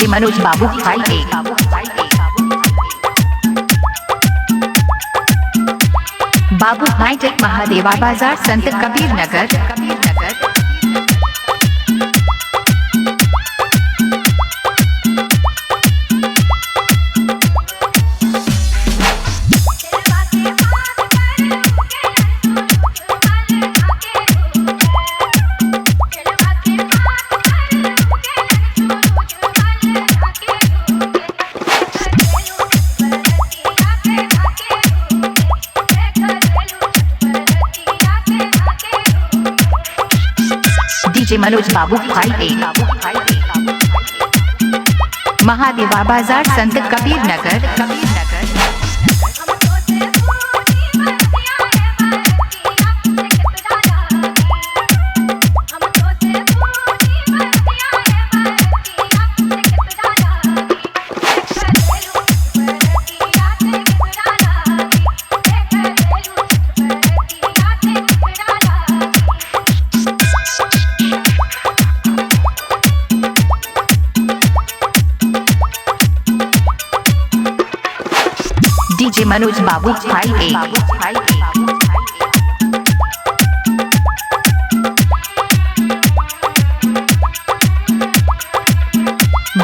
DJ Manoj बाबू highway बाबू hi tech महादेवा बाजार संत कबीर नगर डीजे मनोज बाबू हाईवे महादेवा बाजार संत कबीर नगर डीजे मनोज बाबू हाईवे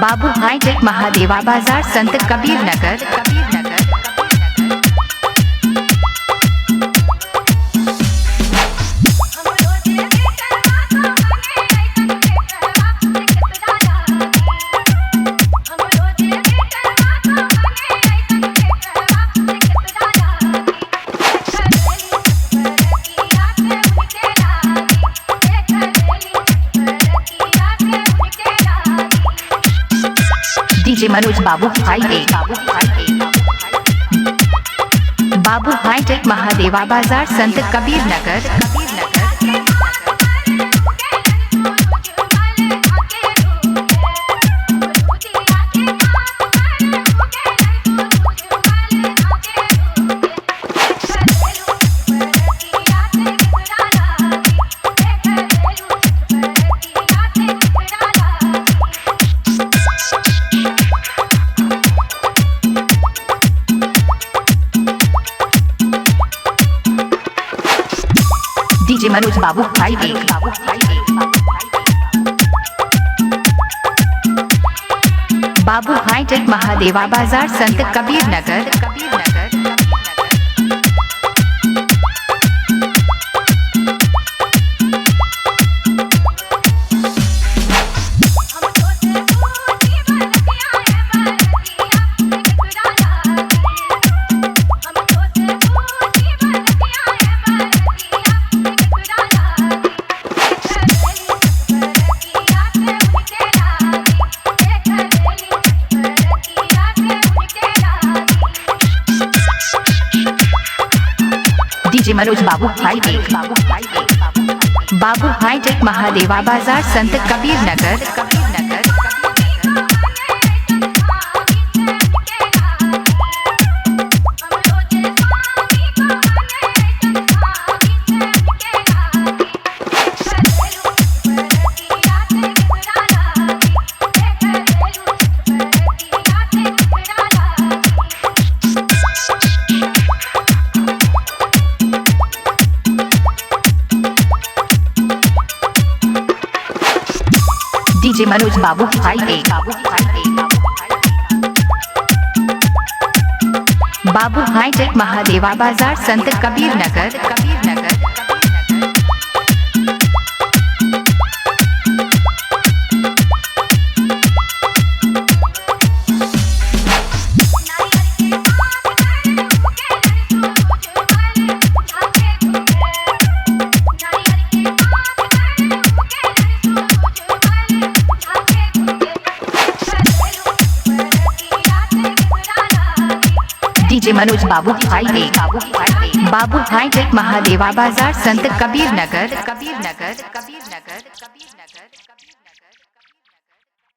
बाबू हाईटेक महादेवा बाजार संत कबीर नगर डीजे मनोज बाबू हाईवे बाबू हाईटेक महादेवा बाजार संत कबीर नगर डीजे मनोज बाबू हाईवे बाबू हाईटेक महादेवा बाजार संत कबीर नगर डीजे मनोज बाबू हाईवे बाबू हाईटेक महादेवा बाजार संत कबीर नगर डीजे मनोज बाबू हाईवे बाबू हाईटेक महादेवा बाजार संत कबीर नगर डीजे मनोज बाबू हाईवे बाबू हाईटेक महादेवा बाजार संत कबीर नगर